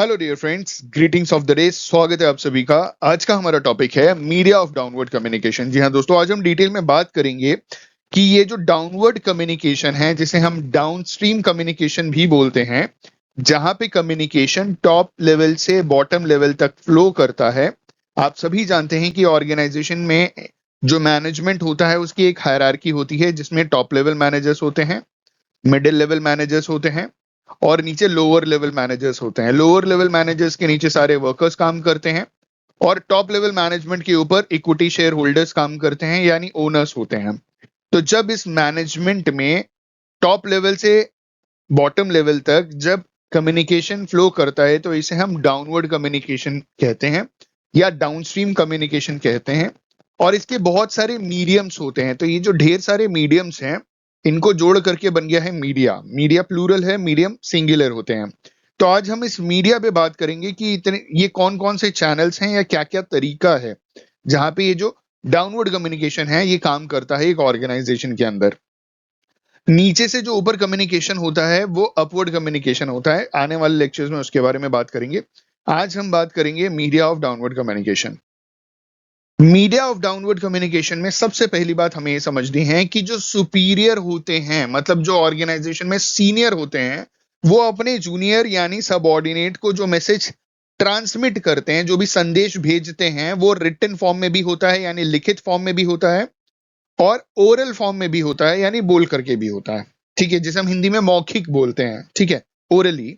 Hello dear friends, greetings of the day. स्वागत है आप सभी का। आज का हमारा टॉपिक है मीडिया ऑफ डाउनवर्ड कम्युनिकेशन। जी हाँ दोस्तों, आज हम डिटेल में बात करेंगे कि ये जो डाउनवर्ड कम्युनिकेशन है, जिसे हम डाउनस्ट्रीम कम्युनिकेशन भी बोलते हैं, जहां पे कम्युनिकेशन टॉप लेवल से बॉटम लेवल तक फ्लो करता है। आप सभी जानते हैं कि ऑर्गेनाइजेशन में जो मैनेजमेंट होता है उसकी एक हायरार्की होती है, जिसमें टॉप लेवल मैनेजर्स होते हैं, मिडिल लेवल मैनेजर्स होते हैं और नीचे लोअर लेवल मैनेजर्स होते हैं। लोअर लेवल मैनेजर्स के नीचे सारे वर्कर्स काम करते हैं और टॉप लेवल मैनेजमेंट के ऊपर इक्विटी शेयर होल्डर्स काम करते हैं, यानी ओनर्स होते हैं। तो जब इस मैनेजमेंट में टॉप लेवल से बॉटम लेवल तक जब कम्युनिकेशन फ्लो करता है तो इसे हम डाउनवर्ड कम्युनिकेशन कहते हैं या डाउनस्ट्रीम कम्युनिकेशन कहते हैं। और इसके बहुत सारे मीडियम्स होते हैं। तो ये जो ढेर सारे मीडियम्स हैं, इनको जोड़ करके बन गया है मीडिया। मीडिया प्लूरल है, मीडियम सिंगुलर होते हैं। तो आज हम इस मीडिया पे बात करेंगे कि इतने ये कौन कौन से चैनल्स हैं या क्या क्या तरीका है जहां पे ये जो डाउनवर्ड कम्युनिकेशन है ये काम करता है एक ऑर्गेनाइजेशन के अंदर। नीचे से जो ऊपर कम्युनिकेशन होता है वो अपवर्ड कम्युनिकेशन होता है। आने वाले लेक्चर्स में उसके बारे में बात करेंगे। आज हम बात करेंगे media of downward communication. Media of downward communication में सबसे पहली बात हमें ये समझनी है कि जो सुपीरियर होते हैं, मतलब जो ऑर्गेनाइजेशन में सीनियर होते हैं, वो अपने जूनियर यानी सबऑर्डिनेट को जो मैसेज ट्रांसमिट करते हैं, जो भी संदेश भेजते हैं, वो रिटन फॉर्म में भी होता है यानी लिखित फॉर्म में भी होता है और ओरल फॉर्म में भी होता है यानी बोल करके भी होता है। ठीक है, जिसे हम हिंदी में मौखिक बोलते हैं। ठीक है, ओरली।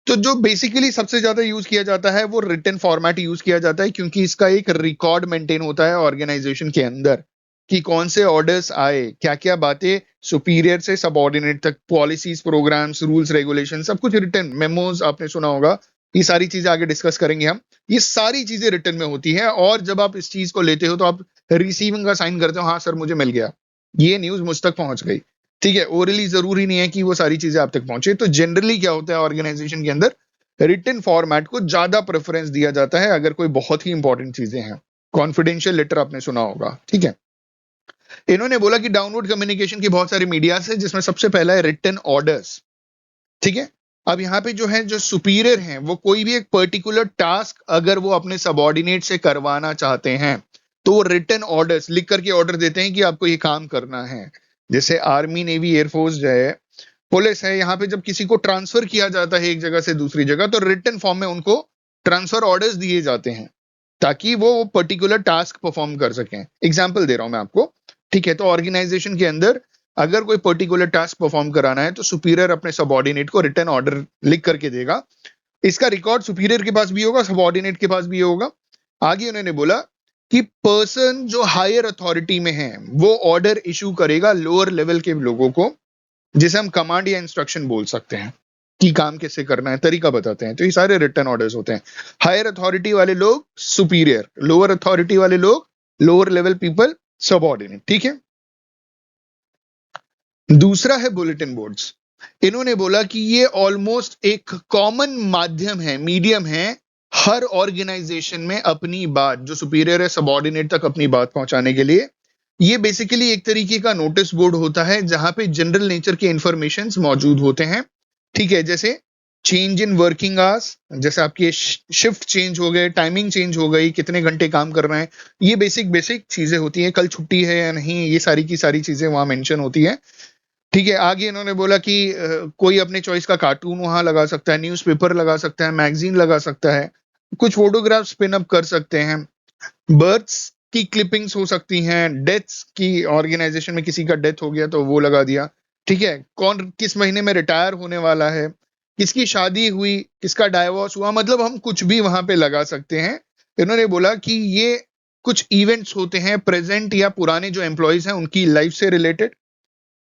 तो जो बेसिकली सबसे ज्यादा यूज किया जाता है वो रिटन फॉर्मेट यूज किया जाता है, क्योंकि इसका एक रिकॉर्ड मेंटेन होता है ऑर्गेनाइजेशन के अंदर कि कौन से ऑर्डर्स आए, क्या क्या बातें सुपीरियर से सबऑर्डिनेट तक, पॉलिसीज, प्रोग्राम्स, रूल्स, रेगुलेशन, सब कुछ रिटन। मेमोज आपने सुना होगा। ये सारी चीजें आगे डिस्कस करेंगे हम। ये सारी चीजें रिटन में होती है और जब आप इस चीज को लेते हो तो आप रिसीविंग का साइन करते हो, हाँ सर मुझे मिल गया, ये न्यूज मुझ तक पहुंच गई। ठीक है, ओरली जरूरी नहीं है कि वो सारी चीजें आप तक पहुंचे। तो जनरली क्या होता है ऑर्गेनाइजेशन के अंदर, रिटन फॉर्मेट को ज्यादा प्रेफरेंस दिया जाता है अगर कोई बहुत ही इंपॉर्टेंट चीजें हैं। कॉन्फिडेंशियल लेटर आपने सुना होगा। ठीक है, इन्होंने बोला कि डाउनवर्ड कम्युनिकेशन की बहुत सारी मीडियाज है, जिसमें सबसे पहला है रिटन ऑर्डर्स। ठीक है, अब यहाँ पे जो है, जो सुपीरियर हैं, वो कोई भी एक पर्टिकुलर टास्क अगर वो अपने सबऑर्डिनेट से करवाना चाहते हैं तो वो रिटन ऑर्डर्स लिख करके ऑर्डर देते हैं कि आपको ये काम करना है। जैसे आर्मी, नेवी, एयरफोर्स जो है, पुलिस है, यहाँ पे जब किसी को ट्रांसफर किया जाता है एक जगह से दूसरी जगह, तो रिटन फॉर्म में उनको ट्रांसफर ऑर्डर्स दिए जाते हैं ताकि वो पर्टिकुलर टास्क परफॉर्म कर सकें। एग्जाम्पल दे रहा हूं मैं आपको। ठीक है, तो ऑर्गेनाइजेशन के अंदर अगर कोई पर्टिकुलर टास्क परफॉर्म कराना है तो सुपीरियर अपने सबऑर्डिनेट को रिटन ऑर्डर लिख करके देगा। इसका रिकॉर्ड सुपीरियर के पास भी होगा, सबऑर्डिनेट के पास भी होगा। आगे उन्होंने बोला कि पर्सन जो हायर अथॉरिटी में है वो ऑर्डर इशू करेगा लोअर लेवल के लोगों को, जिसे हम कमांड या इंस्ट्रक्शन बोल सकते हैं कि काम कैसे करना है, तरीका बताते हैं। तो ये सारे रिटन ऑर्डर्स होते हैं। हायर अथॉरिटी वाले लोग सुपीरियर, लोअर अथॉरिटी वाले लोग, लोअर लेवल पीपल सबऑर्डिनेट। ठीक है, दूसरा है बुलेटिन बोर्ड्स। इन्होंने बोला कि ये ऑलमोस्ट एक कॉमन माध्यम है, मीडियम है, हर ऑर्गेनाइजेशन में अपनी बात, जो सुपीरियर है सबऑर्डिनेट तक अपनी बात पहुंचाने के लिए। ये बेसिकली एक तरीके का नोटिस बोर्ड होता है जहां पे जनरल नेचर के इंफॉर्मेशंस मौजूद होते हैं। ठीक है, जैसे चेंज इन वर्किंग आवर्स, जैसे आपके शिफ्ट चेंज हो गए, टाइमिंग चेंज हो गई, कितने घंटे काम करना है, ये बेसिक बेसिक चीजें होती हैं। कल छुट्टी है या नहीं, ये सारी की सारी चीजें वहां मेंशन होती है। ठीक है, आगे इन्होंने बोला कि कोई अपने चॉइस का कार्टून वहां लगा सकता है, न्यूज़पेपर लगा सकता है, मैगजीन लगा सकता है, कुछ फोटोग्राफ्स पिन अप कर सकते हैं, बर्थ्स की क्लिपिंग्स हो सकती हैं, डेथ्स की, ऑर्गेनाइजेशन में किसी का डेथ हो गया तो वो लगा दिया। ठीक है, कौन किस महीने में रिटायर होने वाला है, किसकी शादी हुई, किसका डाइवोर्स हुआ, मतलब हम कुछ भी वहां पे लगा सकते हैं। इन्होंने बोला कि ये कुछ इवेंट्स होते हैं प्रेजेंट या पुराने जो एम्प्लॉयज हैं उनकी लाइफ से रिलेटेड।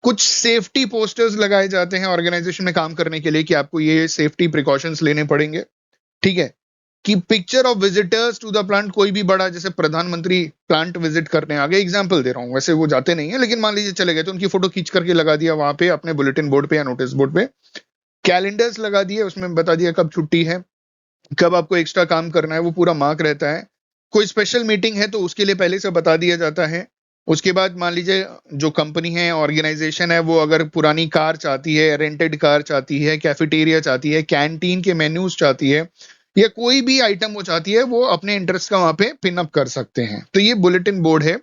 कुछ सेफ्टी पोस्टर्स लगाए जाते हैं ऑर्गेनाइजेशन में काम करने के लिए कि आपको ये सेफ्टी प्रिकॉशंस लेने पड़ेंगे। ठीक है, कि picture of visitors to the plant, कोई भी बड़ा जैसे प्रधानमंत्री प्लांट विजिट करने आ गए, एग्जांपल दे रहा हूं, वैसे वो जाते नहीं है लेकिन मान लीजिए चले गए, तो उनकी फोटो खींच करके लगा दिया वहां पे अपने बुलेटिन बोर्ड पे या नोटिस बोर्ड पे। कैलेंडर्स लगा दिए, उसमें बता दिया कब छुट्टी है, कब आपको एक्स्ट्रा काम करना है, वो पूरा मार्क रहता है। कोई स्पेशल मीटिंग है तो उसके लिए पहले से बता दिया जाता है। उसके बाद मान लीजिए जो कंपनी है, ऑर्गेनाइजेशन है, वो अगर पुरानी कार चाहती है, रेंटेड कार चाहती है, कैफेटेरिया चाहती है, कैंटीन के मेन्यूज चाहती है, या कोई भी आइटम वो चाहती है, वो अपने इंटरेस्ट का वहां पे पिन अप कर सकते हैं। तो ये बुलेटिन बोर्ड है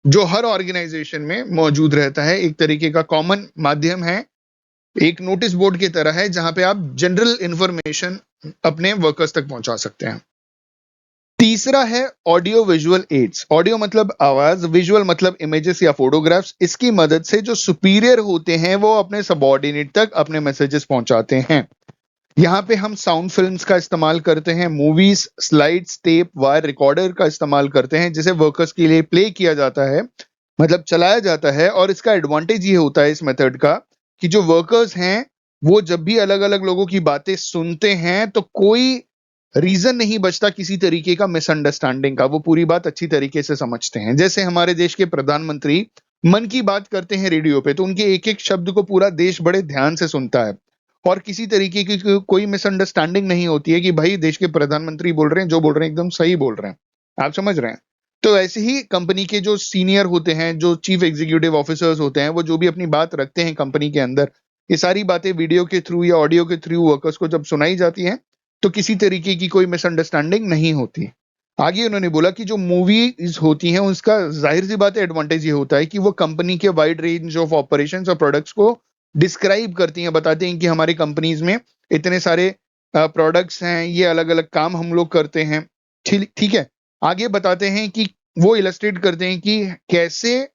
जो हर ऑर्गेनाइजेशन में मौजूद रहता है, एक तरीके का कॉमन माध्यम है, एक नोटिस बोर्ड की तरह है जहां पे आप जनरल इंफॉर्मेशन अपने वर्कर्स तक पहुंचा सकते हैं। तीसरा है ऑडियो विजुअल एड्स। ऑडियो मतलब आवाज, विजुअल मतलब इमेजेस या फोटोग्राफ्स। इसकी मदद से जो सुपीरियर होते हैं वो अपने सबऑर्डिनेट तक अपने मैसेजेस पहुंचाते हैं। यहाँ पे हम साउंड फिल्म्स का इस्तेमाल करते हैं, movies, slides, tape, wire recorder का इस्तेमाल करते हैं, जिसे वर्कर्स के लिए प्ले किया जाता है, मतलब चलाया जाता है। और इसका एडवांटेज ये होता है इस मेथड का कि जो वर्कर्स हैं वो जब भी अलग अलग लोगों की बातें सुनते हैं तो कोई रीजन नहीं बचता किसी तरीके का मिसअंडरस्टैंडिंग का, वो पूरी बात अच्छी तरीके से समझते हैं। जैसे हमारे देश के प्रधानमंत्री मन की बात करते हैं रेडियो पे, तो उनके एक एक शब्द को पूरा देश बड़े ध्यान से सुनता है और किसी तरीके की कोई मिसअंडरस्टैंडिंग नहीं होती है कि भाई देश के प्रधानमंत्री बोल रहे हैं, जो बोल रहे हैं एकदम सही बोल रहे हैं। आप समझ रहे हैं? तो ऐसे ही कंपनी के जो सीनियर होते हैं, जो चीफ एग्जीक्यूटिव ऑफिसर्स होते हैं, वो जो भी अपनी बात रखते हैं कंपनी के अंदर, ये सारी बातें वीडियो के थ्रू या ऑडियो के थ्रू वर्कर्स को जब सुनाई जाती हैं तो किसी तरीके की कोई मिसअंडरस्टैंडिंग नहीं होती। आगे उन्होंने बोला कि जो मूवीज होती हैं उसका जाहिर सी बात है एडवांटेज ये होता है कि वो कंपनी के वाइड रेंज ऑफ ऑपरेशंस और प्रोडक्ट्स को डिस्क्राइब करती हैं, बताते हैं कि हमारी कंपनीज में इतने सारे प्रोडक्ट्स हैं, ये अलग अलग काम हम लोग करते हैं। ठीक ठीक है। आगे बताते हैं कि वो इलस्ट्रेट करते हैं कि कैसे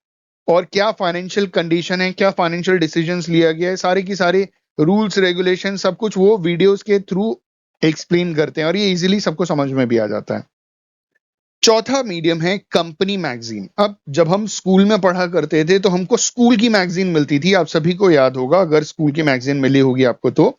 और क्या फाइनेंशियल कंडीशन है, क्या फाइनेंशियल डिसीजंस लिया गया है, सारे की सारे रूल्स रेगुलेशन सब कुछ वो वीडियोस के थ्रू एक्सप्लेन करते हैं और ये इजीली सबको समझ में भी आ जाता है। चौथा मीडियम है कंपनी मैगजीन। अब जब हम स्कूल में पढ़ा करते थे तो हमको स्कूल की मैगजीन मिलती थी, आप सभी को याद होगा, अगर स्कूल की मैगजीन मिली होगी आपको तो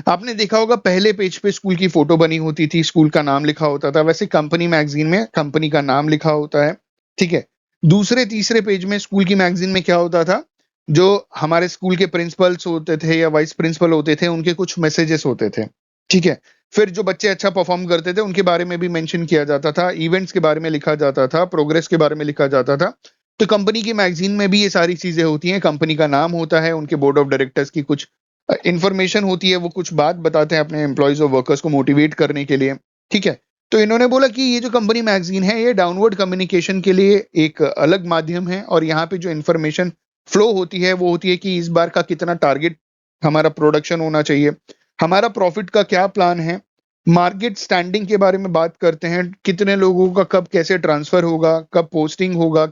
आपने देखा होगा पहले पेज पे स्कूल की फोटो बनी होती थी, स्कूल का नाम लिखा होता था। वैसे कंपनी मैगजीन में कंपनी का नाम लिखा होता है, ठीक है। दूसरे तीसरे पेज में स्कूल की मैगजीन में क्या होता था, जो हमारे स्कूल के प्रिंसिपल्स होते थे या वाइस प्रिंसिपल होते थे उनके कुछ मैसेजेस होते थे, ठीक है। फिर जो बच्चे अच्छा परफॉर्म करते थे उनके बारे में भी मेंशन किया जाता था, इवेंट्स के बारे में लिखा जाता था, प्रोग्रेस के बारे में लिखा जाता था। तो कंपनी की मैगजीन में भी ये सारी चीजें होती हैं, कंपनी का नाम होता है, उनके बोर्ड ऑफ डायरेक्टर्स की कुछ इंफॉर्मेशन होती है, वो कुछ बात बताते हैं अपने एम्प्लॉयज और वर्कर्स को मोटिवेट करने के लिए, ठीक है। तो इन्होंने बोला कि ये जो कंपनी मैगजीन है ये डाउनवर्ड कम्युनिकेशन के लिए एक अलग माध्यम है और यहाँ पे जो इंफॉर्मेशन फ्लो होती है वो होती है कि इस बार का कितना टारगेट हमारा प्रोडक्शन होना चाहिए, हमारा प्रॉफिट का क्या प्लान है, मार्केट स्टैंडिंग के बारे में बात करते हैं, कितने लोगों का कब कैसे ट्रांसफर होगा, कब पोस्टिंग होगा,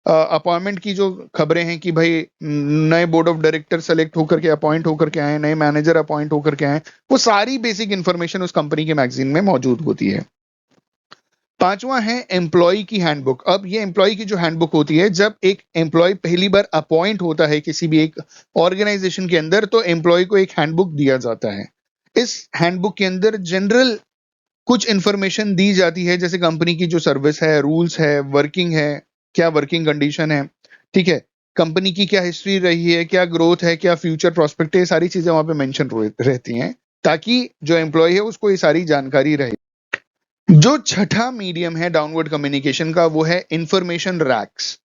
अपॉइंटमेंट की जो खबरें हैं कि भाई नए बोर्ड ऑफ डायरेक्टर सेलेक्ट होकर के अपॉइंट होकर के आए, नए मैनेजर अपॉइंट होकर के आए, वो सारी बेसिक इंफॉर्मेशन उस कंपनी के मैगजीन में मौजूद होती है। पांचवा है एम्प्लॉय की हैंडबुक। अब ये एम्प्लॉय की जो हैंडबुक होती है, जब एक एम्प्लॉय पहली बार अपॉइंट होता है किसी भी एक ऑर्गेनाइजेशन के अंदर तो एम्प्लॉय को एक हैंडबुक दिया जाता है। इस हैंडबुक के अंदर जनरल कुछ इंफॉर्मेशन दी जाती है, जैसे कंपनी की जो सर्विस है, रूल्स है, वर्किंग है, क्या वर्किंग कंडीशन है, ठीक है, कंपनी की क्या हिस्ट्री रही है, क्या ग्रोथ है, क्या फ्यूचर प्रोस्पेक्ट है, सारी चीजें वहां पे मेंशन रहती हैं ताकि जो एम्प्लॉय है उसको ये सारी जानकारी रहे। जो छठा मीडियम है डाउनवर्ड कम्युनिकेशन का वो है इंफॉर्मेशन रैक्स।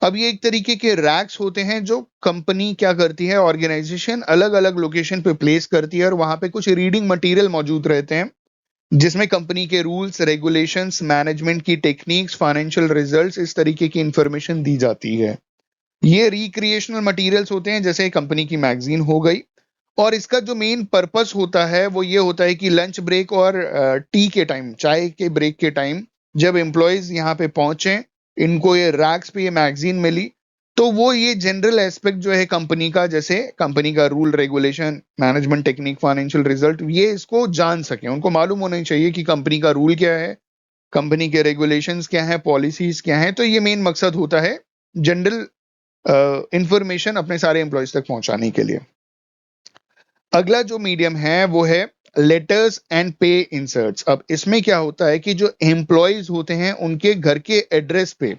अब ये एक तरीके के रैक्स होते हैं जो कंपनी क्या करती है, ऑर्गेनाइजेशन अलग अलग लोकेशन पे प्लेस करती है और वहां पे कुछ रीडिंग मटेरियल मौजूद रहते हैं जिसमें कंपनी के रूल्स रेगुलेशंस, मैनेजमेंट की टेक्निक्स, फाइनेंशियल रिजल्ट्स, इस तरीके की इंफॉर्मेशन दी जाती है। ये रिक्रिएशनल मटेरियल्स होते हैं, जैसे कंपनी की मैगजीन हो गई। और इसका जो मेन पर्पस होता है वो ये होता है कि लंच ब्रेक और टी के टाइम, चाय के ब्रेक के टाइम जब एम्प्लॉयज यहाँ पे पहुंचे, इनको ये रैक्स पे ये मैगजीन मिली, तो वो ये जनरल एस्पेक्ट जो है कंपनी का, जैसे कंपनी का rule regulation, management technique, financial result, ये इसको जान सके। उनको मालूम होना चाहिए कि कंपनी का रूल क्या है, कंपनी के रेगुलेशंस क्या है, पॉलिसीज क्या है। तो ये मेन मकसद होता है जनरल इंफॉर्मेशन अपने सारे एम्प्लॉयज तक पहुंचाने के लिए। अगला जो मीडियम है वो है लेटर्स एंड पे इंसर्ट्स। अब इसमें क्या होता है कि जो एम्प्लॉयज होते हैं उनके घर के एड्रेस पे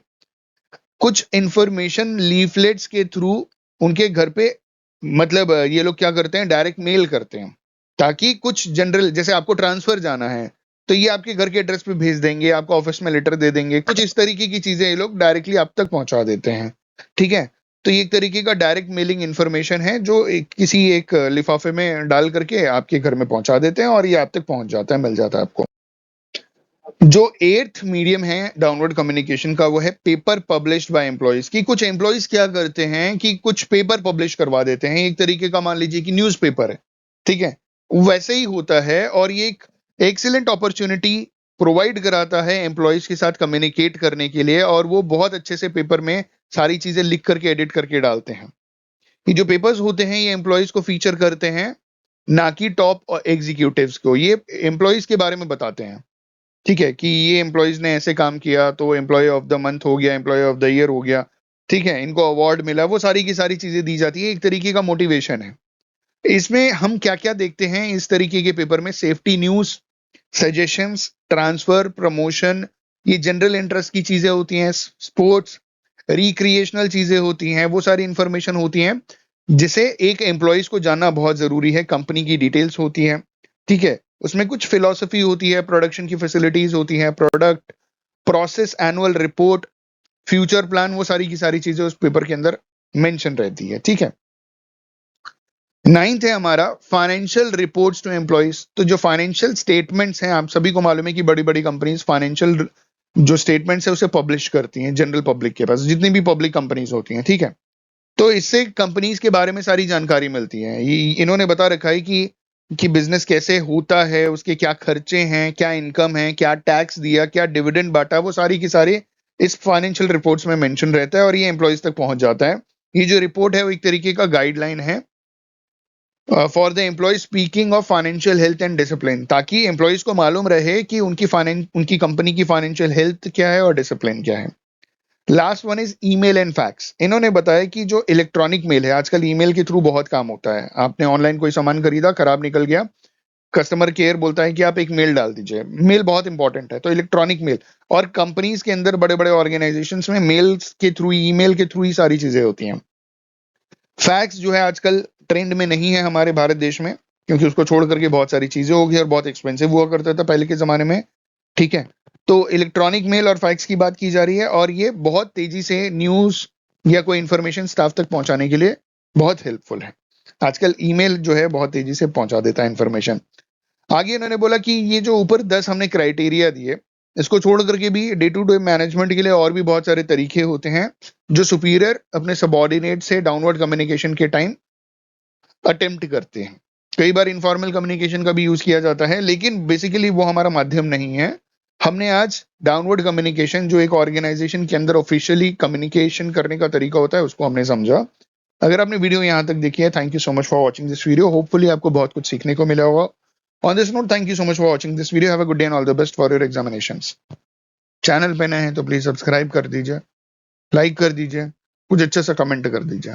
कुछ इंफॉर्मेशन लीफलेट्स के थ्रू उनके घर पे, मतलब ये लोग क्या करते हैं, डायरेक्ट मेल करते हैं ताकि कुछ जनरल, जैसे आपको ट्रांसफर जाना है तो ये आपके घर के एड्रेस पे भेज देंगे, आपको ऑफिस में लेटर दे देंगे, कुछ इस तरीके की चीजें ये लोग डायरेक्टली आप तक पहुंचा देते हैं। ठीक है, तो ये एक तरीके का डायरेक्ट मेलिंग इन्फॉर्मेशन है जो किसी एक लिफाफे में डाल करके आपके घर में पहुंचा देते हैं और ये आप तक पहुंच जाता है, मिल जाता है आपको। जो एट्थ मीडियम है डाउनवर्ड कम्युनिकेशन का वो है पेपर पब्लिश्ड बाय एम्प्लॉइज। की कुछ एम्प्लॉइज क्या करते हैं कि कुछ पेपर पब्लिश करवा देते हैं, एक तरीके का मान लीजिए कि न्यूज़पेपर है, ठीक है, वैसे ही होता है। और ये एक एक्सीलेंट अपॉर्चुनिटी प्रोवाइड कराता है एम्प्लॉइज के साथ कम्युनिकेट करने के लिए, और वो बहुत अच्छे से पेपर में सारी चीजें लिख करके एडिट करके डालते हैं। ये जो पेपर्स होते हैं ये एम्प्लॉइज को फीचर करते हैं, ना कि टॉप एग्जीक्यूटिव्स को। ये एम्प्लॉइज के बारे में बताते हैं, ठीक है, कि ये एम्प्लॉइज ने ऐसे काम किया तो एम्प्लॉय ऑफ द मंथ हो गया, एम्प्लॉय ऑफ द ईयर हो गया, ठीक है, इनको अवार्ड मिला, वो सारी की सारी चीजें दी जाती है, एक तरीके का मोटिवेशन है। इसमें हम क्या क्या देखते हैं इस तरीके के पेपर में? Safety news, suggestions, transfer, promotion, ये जनरल इंटरेस्ट की चीजें होती हैं, स्पोर्ट्स, रिक्रिएशनल चीजें होती हैं, वो सारी इंफॉर्मेशन होती हैं जिसे एक एम्प्लॉइज को जानना बहुत जरूरी है। कंपनी की डिटेल्स होती है, ठीक है, उसमें कुछ फिलॉसफी होती है, प्रोडक्शन की फैसिलिटीज होती हैं, product, process, annual report, future plan, वो सारी की सारी चीजें उस पेपर के अंदर मेंशन रहती है। ठीक है, नाइन्थ है हमारा फाइनेंशियल रिपोर्ट्स टू एम्प्लॉइज। तो जो फाइनेंशियल स्टेटमेंट्स हैं, आप सभी को मालूम है कि बड़ी बड़ी कंपनीज फाइनेंशियल जो स्टेटमेंट्स है उसे पब्लिश करती हैं जनरल पब्लिक के पास, जितनी भी पब्लिक कंपनीज होती हैं, ठीक है। तो इससे कंपनीज के बारे में सारी जानकारी मिलती है। इन्होंने बता रखा है कि बिजनेस कैसे होता है, उसके क्या खर्चे हैं, क्या इनकम है, क्या टैक्स दिया, क्या डिविडेंड बांटा, वो सारी की सारी इस फाइनेंशियल रिपोर्ट्स में मेंशन रहता है और ये एम्प्लॉइज तक पहुंच जाता है। ये जो रिपोर्ट है वो एक तरीके का गाइडलाइन है for the employ speaking of financial health and discipline, ताकि एम्प्लॉइज को मालूम रहे कि उनकी कंपनी की फाइनेंशियल हेल्थ क्या है और डिसिप्लिन क्या है। Last one is email and fax. इन्होंने बताया कि जो इलेक्ट्रॉनिक मेल है, आजकल ईमेल के थ्रू बहुत काम होता है। आपने ऑनलाइन कोई सामान खरीदा, खराब निकल गया, कस्टमर केयर बोलता है कि आप एक मेल डाल दीजिए। मेल बहुत इंपॉर्टेंट है, तो इलेक्ट्रॉनिक मेल, और कंपनीज के अंदर बड़े बड़े ऑर्गेनाइजेशंस में मेल्स के थ्रू, ईमेल के थ्रू ही सारी चीजें होती हैं। फैक्स जो है आजकल ट्रेंड में नहीं है हमारे भारत देश में, क्योंकि उसको छोड़ करके बहुत सारी चीजें हो गई और बहुत एक्सपेंसिव हुआ करता था पहले के जमाने में, ठीक है। तो इलेक्ट्रॉनिक मेल और फैक्स की बात की जा रही है, और ये बहुत तेजी से न्यूज या कोई इंफॉर्मेशन स्टाफ तक पहुंचाने के लिए बहुत हेल्पफुल है। आजकल ईमेल जो है बहुत तेजी से पहुंचा देता है इंफॉर्मेशन। आगे इन्होंने बोला कि ये जो ऊपर 10 हमने क्राइटेरिया दिए, इसको छोड़ करके भी डे टू डे मैनेजमेंट के लिए और भी बहुत सारे तरीके होते हैं जो सुपीरियर अपने सबॉर्डिनेट से डाउनवर्ड कम्युनिकेशन के टाइम अटेम्प्ट करते हैं। कई बार इनफॉर्मल कम्युनिकेशन का भी यूज किया जाता है, लेकिन बेसिकली वो हमारा माध्यम नहीं है। हमने आज डाउनवर्ड कम्युनिकेशन जो एक ऑर्गेनाइजेशन के अंदर ऑफिशियली कम्युनिकेशन करने का तरीका होता है उसको हमने समझा। अगर आपने वीडियो यहां तक देखी है, thank you so much for watching this video. Hopefully आपको बहुत कुछ सीखने को मिला होगा। On this note, thank you so much for watching this video. Have a good day and all the best for your examinations. Channel पे नए हैं तो प्लीज सब्सक्राइब कर दीजिए, लाइक कर दीजिए, कुछ अच्छा सा कमेंट कर दीजिए।